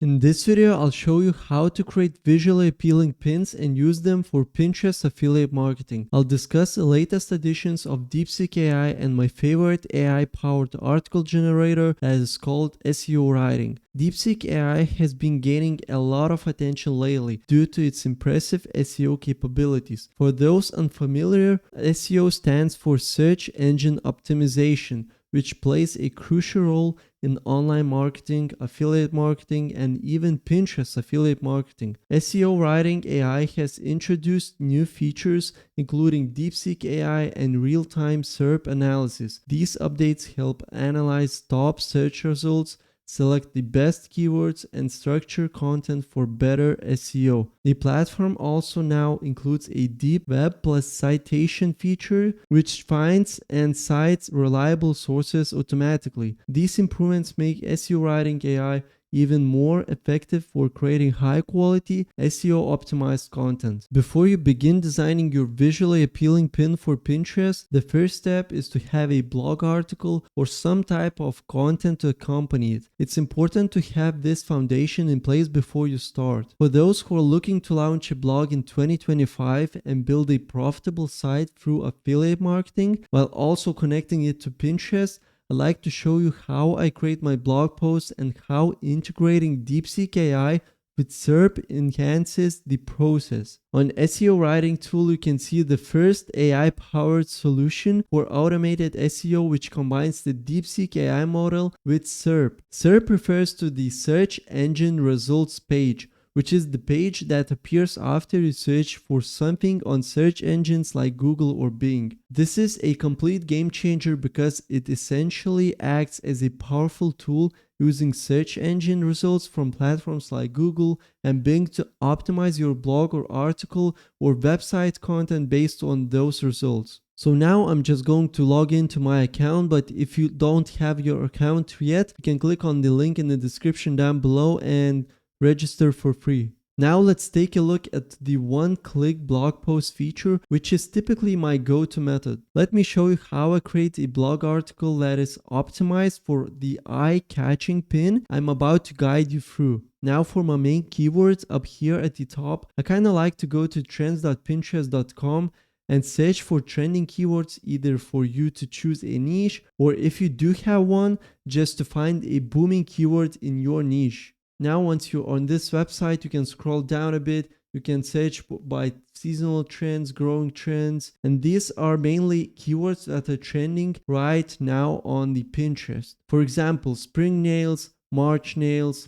In this video, I'll show you how to create visually appealing pins and use them for Pinterest affiliate marketing. I'll discuss the latest additions of DeepSeek AI and my favorite AI-powered article generator that is called SEO Writing. DeepSeek AI has been gaining a lot of attention lately due to its impressive SEO capabilities. For those unfamiliar, SEO stands for Search Engine Optimization, which plays a crucial role in online marketing, affiliate marketing, and even Pinterest affiliate marketing. SEO Writing AI has introduced new features including DeepSeek AI and real-time SERP analysis. These updates help analyze top search results, select the best keywords, and structure content for better SEO. The platform also now includes a deep web plus citation feature, which finds and cites reliable sources automatically. These improvements make SEO Writing AI even more effective for creating high quality SEO optimized content. Before you begin designing your visually appealing pin for Pinterest, the first step is to have a blog article or some type of content to accompany it. It's important to have this foundation in place before you start. For those who are looking to launch a blog in 2025 and build a profitable site through affiliate marketing while also connecting it to Pinterest, I'd like to show you how I create my blog posts and how integrating DeepSeek AI with SERP enhances the process. On SEO Writing tool, you can see the first AI-powered solution for automated SEO, which combines the DeepSeek AI model with SERP. SERP refers to the Search Engine Results page, which is the page that appears after you search for something on search engines like Google or Bing. This is a complete game changer because it essentially acts as a powerful tool using search engine results from platforms like Google and Bing to optimize your blog or article or website content based on those results. So now I'm just going to log into my account, but if you don't have your account yet, you can click on the link in the description down below and register for free. Now let's take a look at the one-click blog post feature, which is typically my go-to method. Let me show you how I create a blog article that is optimized for the eye-catching pin I'm about to guide you through. Now for my main keywords up here at the top, I kind of like to go to trends.pinterest.com and search for trending keywords, either for you to choose a niche or if you do have one, just to find a booming keyword in your niche. Now, once you're on this website, you can scroll down a bit. You can search by seasonal trends, growing trends, and these are mainly keywords that are trending right now on the Pinterest. For example, spring nails, March nails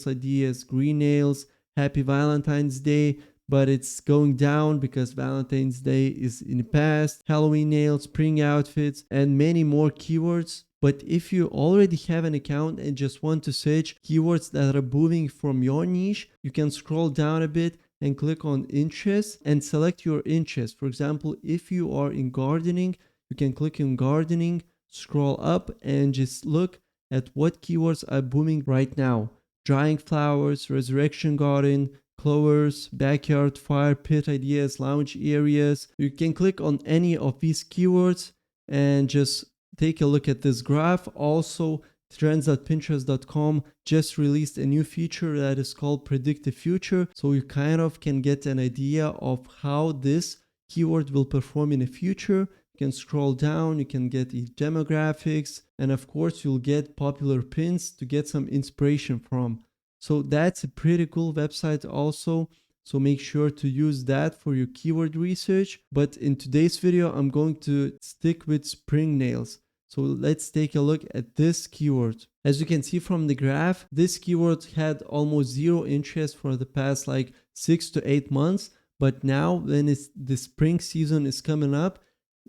ideas, green nails, happy Valentine's Day, but it's going down because Valentine's Day is in the past, Halloween nails, spring outfits, and many more keywords. But if you already have an account and just want to search keywords that are booming from your niche, you can scroll down a bit and click on interests and select your interest. For example, if you are in gardening, you can click on gardening, scroll up and just look at what keywords are booming right now. Drying flowers, resurrection garden, clovers, backyard fire pit ideas, lounge areas. You can click on any of these keywords and just take a look at this graph. Also, trends.pinterest.com just released a new feature that is called Predict the Future. So you kind of can get an idea of how this keyword will perform in the future. You can scroll down, you can get the demographics, and of course you'll get popular pins to get some inspiration from. So that's a pretty cool website also. So make sure to use that for your keyword research. But in today's video, I'm going to stick with spring nails. So let's take a look at this keyword. As you can see from the graph, this keyword had almost zero interest for the past like 6 to 8 months. But now when the spring season is coming up,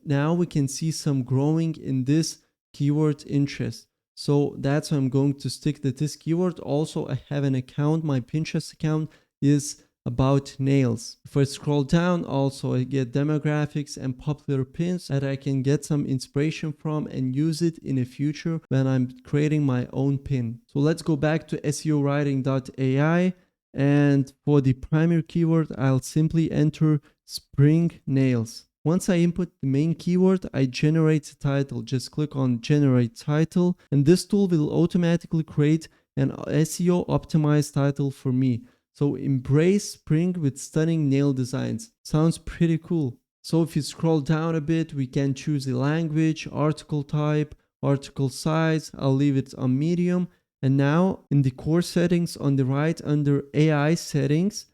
now we can see some growing in this keyword interest. So that's why I'm going to stick to this keyword. Also, I have an account. My Pinterest account is about nails. If I scroll down, also I get demographics and popular pins that I can get some inspiration from and use it in the future when I'm creating my own pin. So let's go back to SEOwriting.ai, and for the primary keyword, I'll simply enter spring nails. Once I input the main keyword, I generate a title. Just click on generate title, and this tool will automatically create an SEO optimized title for me. So embrace spring with stunning nail designs. Sounds pretty cool. So if you scroll down a bit, we can choose the language, article type, article size. I'll leave it on medium. And now in the core settings on the right under AI settings,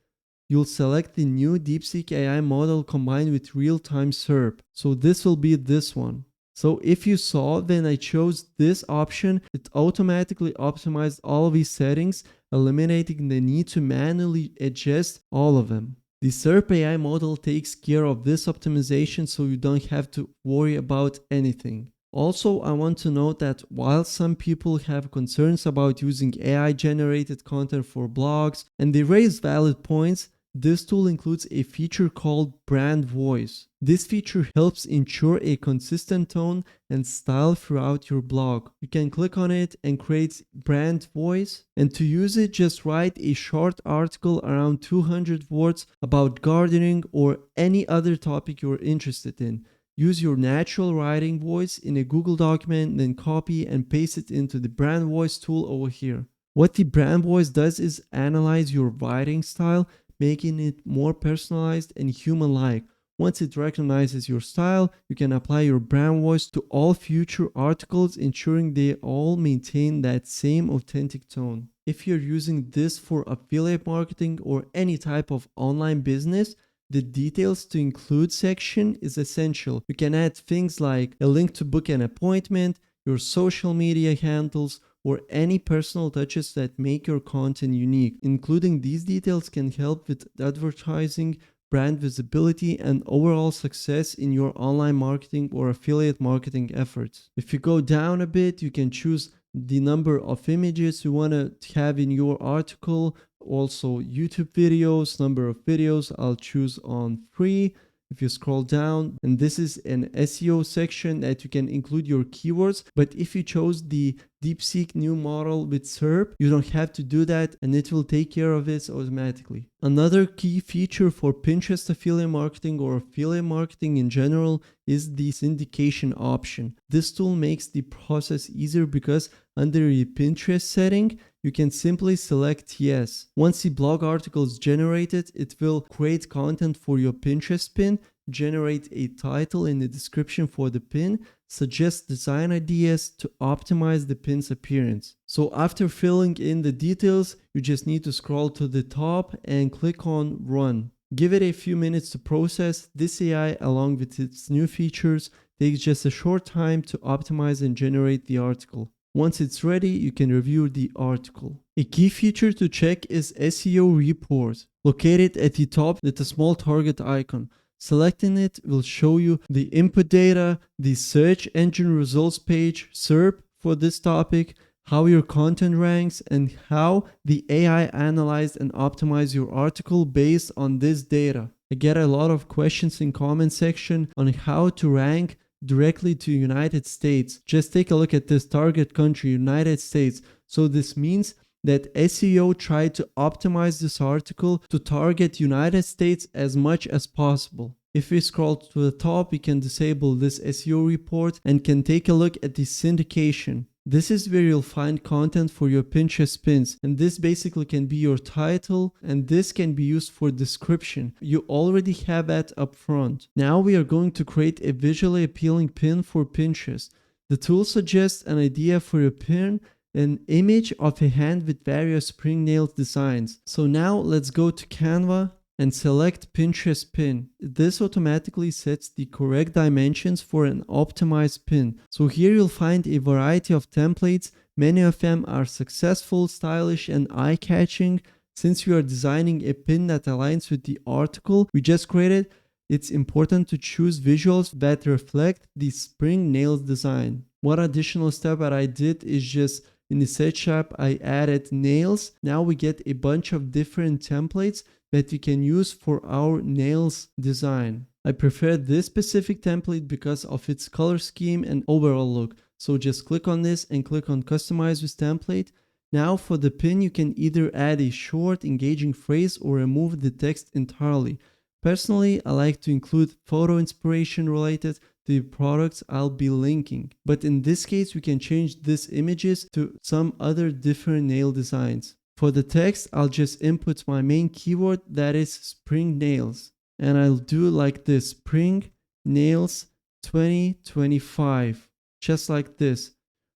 you'll select the new DeepSeek AI model combined with real-time SERP. So this will be this one. So if you saw, then I chose this option. It automatically optimized all of these settings, eliminating the need to manually adjust all of them. The SERP AI model takes care of this optimization, so you don't have to worry about anything. Also, I want to note that while some people have concerns about using AI generated content for blogs, and they raise valid points, this tool includes a feature called Brand Voice. This feature helps ensure a consistent tone and style throughout your blog. You can click on it and create Brand Voice, and to use it, just write a short article around 200 words about gardening or any other topic you're interested in. Use your natural writing voice in a Google document, then copy and paste it into the Brand Voice tool over here. What the Brand Voice does is analyze your writing style, making it more personalized and human-like. Once it recognizes your style, you can apply your brand voice to all future articles, ensuring they all maintain that same authentic tone. If you're using this for affiliate marketing or any type of online business, the details to include section is essential. You can add things like a link to book an appointment, your social media handles, or any personal touches that make your content unique. Including these details can help with advertising, brand visibility, and overall success in your online marketing or affiliate marketing efforts. If you go down a bit, you can choose the number of images you want to have in your article. Also YouTube videos, number of videos, I'll choose on 3. If you scroll down, and this is an SEO section that you can include your keywords, but if you chose the DeepSeek new model with SERP, you don't have to do that, and it will take care of this automatically. Another key feature for Pinterest affiliate marketing or affiliate marketing in general is the syndication option. This tool makes the process easier because under the Pinterest setting, you can simply select yes. Once the blog article is generated, it will create content for your Pinterest pin, generate a title in the description for the pin, suggest design ideas to optimize the pin's appearance. So after filling in the details, you just need to scroll to the top and click on Run. Give it a few minutes to process. This AI, along with its new features, takes just a short time to optimize and generate the article. Once it's ready, you can review the article. A key feature to check is SEO report, located at the top with a small target icon. Selecting it will show you the input data, the search engine results page, SERP for this topic, how your content ranks, and how the AI analyzed and optimized your article based on this data. I get a lot of questions in comment section on how to rank directly to United States. Just take a look at this target country, United States. So this means that SEO tried to optimize this article to target United States as much as possible. If we scroll to the top, we can disable this SEO report and can take a look at the syndication. This is where you'll find content for your Pinterest pins, and this basically can be your title, and this can be used for description. You already have that up front. Now we are going to create a visually appealing pin for Pinterest. The tool suggests an idea for your pin, an image of a hand with various spring nail designs. So now let's go to Canva and select Pinterest pin. This automatically sets the correct dimensions for an optimized pin. So here you'll find a variety of templates. Many of them are successful, stylish, and eye-catching. Since you are designing a pin that aligns with the article we just created, it's important to choose visuals that reflect the spring nails design. One additional step that I did is just in the search app, I added nails. Now we get a bunch of different templates that we can use for our nails design. I prefer this specific template because of its color scheme and overall look. So just click on this and click on Customize with Template. Now for the pin, you can either add a short, engaging phrase or remove the text entirely. Personally, I like to include photo inspiration related the products I'll be linking. But in this case, we can change these images to some other different nail designs. For the text, I'll just input my main keyword, that is spring nails. And I'll do like this, spring nails 2025, just like this.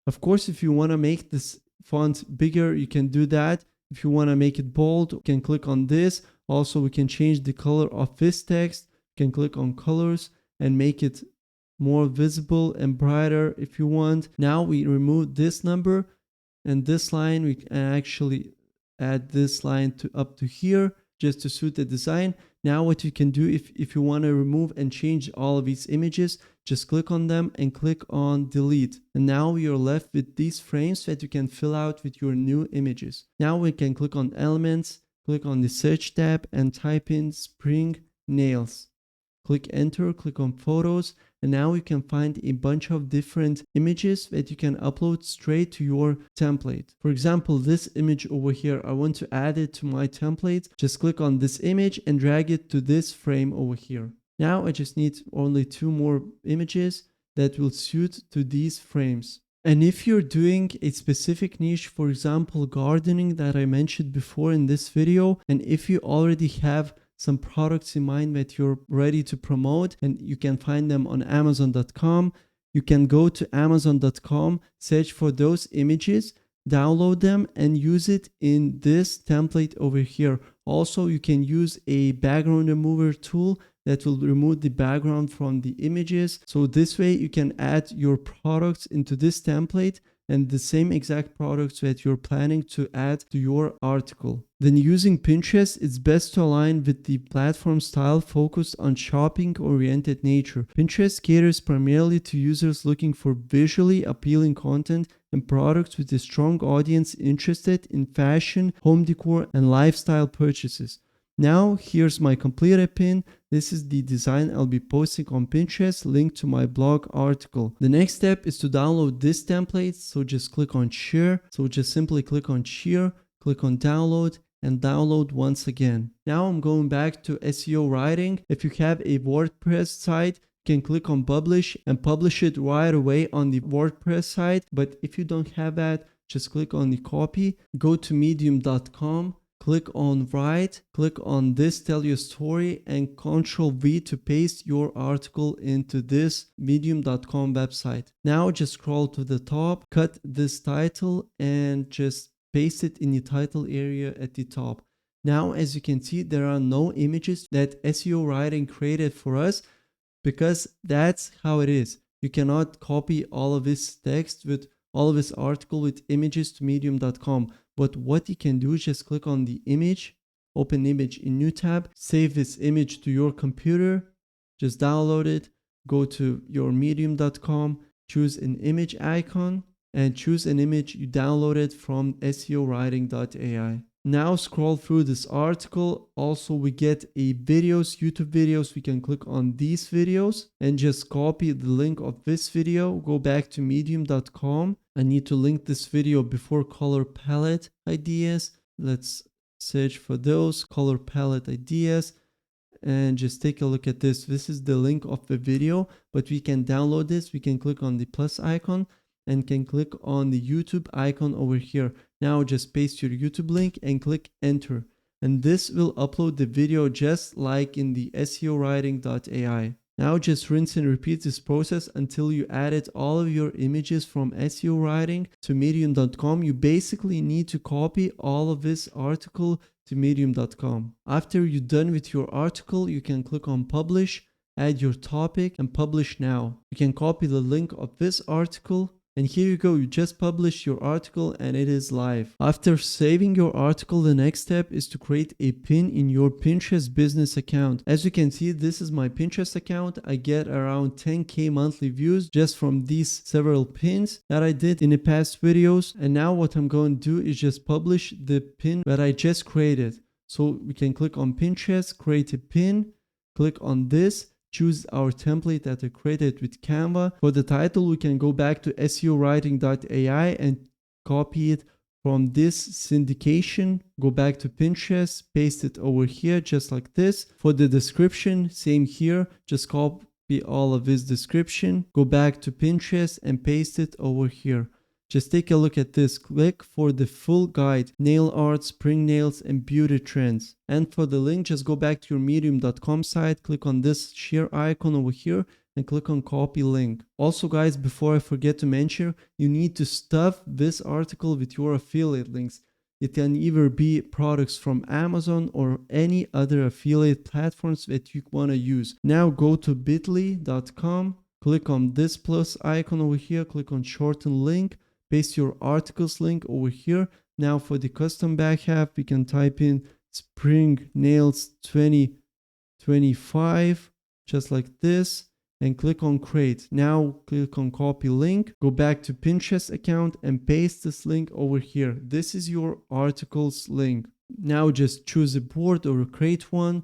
Of course, if you want to make this font bigger, you can do that. If you want to make it bold, you can click on this. Also, we can change the color of this text. You can click on colors and make it more visible and brighter if you want. Now we remove this number and this line. We can actually add this line to up to here just to suit the design. Now what you can do if you want to remove and change all of these images, just click on them and click on delete. And now you're left with these frames that you can fill out with your new images. Now we can click on elements, click on the search tab and type in spring nails. Click enter, click on photos, and now you can find a bunch of different images that you can upload straight to your template. For example, this image over here, I want to add it to my template. Just click on this image and drag it to this frame over here. Now I just need only 2 more images that will suit to these frames. And if you're doing a specific niche, for example, gardening that I mentioned before in this video, and if you already have some products in mind that you're ready to promote and you can find them on Amazon.com, you can go to Amazon.com, search for those images, download them and use it in this template over here. Also, you can use a background remover tool that will remove the background from the images. So this way you can add your products into this template and the same exact products that you're planning to add to your article. Then using Pinterest, it's best to align with the platform style focused on shopping-oriented nature. Pinterest caters primarily to users looking for visually appealing content and products with a strong audience interested in fashion, home decor, and lifestyle purchases. Now, here's my completed pin. This is the design I'll be posting on Pinterest, linked to my blog article. The next step is to download this template. So just click on share. So just simply click on share, click on download, and download once again. Now I'm going back to SEO writing. If you have a WordPress site, you can click on publish and publish it right away on the WordPress site. But if you don't have that, just click on the copy, go to medium.com. Click on write, click on this tell your story and Ctrl V to paste your article into this medium.com website. Now just scroll to the top, cut this title and just paste it in the title area at the top. Now as you can see, there are no images that SEO writing created for us because that's how it is. You cannot copy all of this text with all of this article with images to medium.com. But what you can do is just click on the image, open image in new tab, save this image to your computer, just download it, go to your medium.com, choose an image icon and choose an image you downloaded from SEOwriting.ai. Now scroll through this article. Also, we get a videos, YouTube videos. We can click on these videos and just copy the link of this video. Go back to medium.com. I need to link this video before color palette ideas. Let's search for those color palette ideas and just take a look at this. This is the link of the video, but we can download this. We can click on the plus icon and can click on the YouTube icon over here. Now just paste your YouTube link and click enter. And this will upload the video just like in the SEOwriting.ai. Now just rinse and repeat this process until you added all of your images from SEO Writing to medium.com. You basically need to copy all of this article to medium.com. After you're done with your article, you can click on publish, add your topic and publish now. You can copy the link of this article. And here you go, you just published your article and it is live. After saving your article, the next step is to create a pin in your Pinterest business account. As you can see, this is my Pinterest account. I get around 10k monthly views just from these several pins that I did in the past videos. And now what I'm going to do is just publish the pin that I just created. So we can click on Pinterest, create a pin, click on this. Choose our template that I created with Canva. For the title, we can go back to SEOwriting.ai and copy it from this syndication. Go back to Pinterest, paste it over here just like this. For the description, same here. Just be all of this description. Go back to Pinterest and paste it over here. Just take a look at this. Click for the full guide, nail art, spring nails, and beauty trends. And for the link, just go back to your medium.com site, click on this share icon over here, and click on copy link. Also guys, before I forget to mention, you need to stuff this article with your affiliate links. It can either be products from Amazon or any other affiliate platforms that you want to use. Now go to bit.ly.com, click on this plus icon over here, click on shorten link, paste your articles link over here. Now for the custom back half, we can type in spring nails 2025, just like this, and click on create. Now click on copy link, go back to Pinterest account and paste this link over here. This is your articles link. Now just choose a board or create one,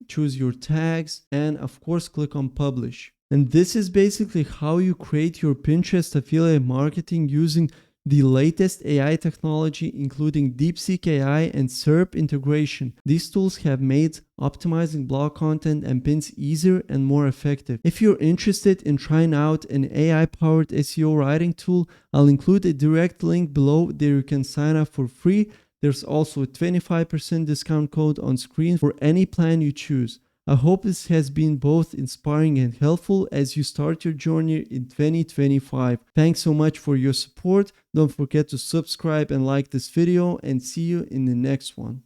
choose your tags, and of course click on publish. And this is basically how you create your Pinterest affiliate marketing using the latest AI technology, including DeepSeek AI and SERP integration. These tools have made optimizing blog content and pins easier and more effective. If you're interested in trying out an AI-powered SEO writing tool, I'll include a direct link below there you can sign up for free. There's also a 25% discount code on screen for any plan you choose. I hope this has been both inspiring and helpful as you start your journey in 2025. Thanks so much for your support. Don't forget to subscribe and like this video, and see you in the next one.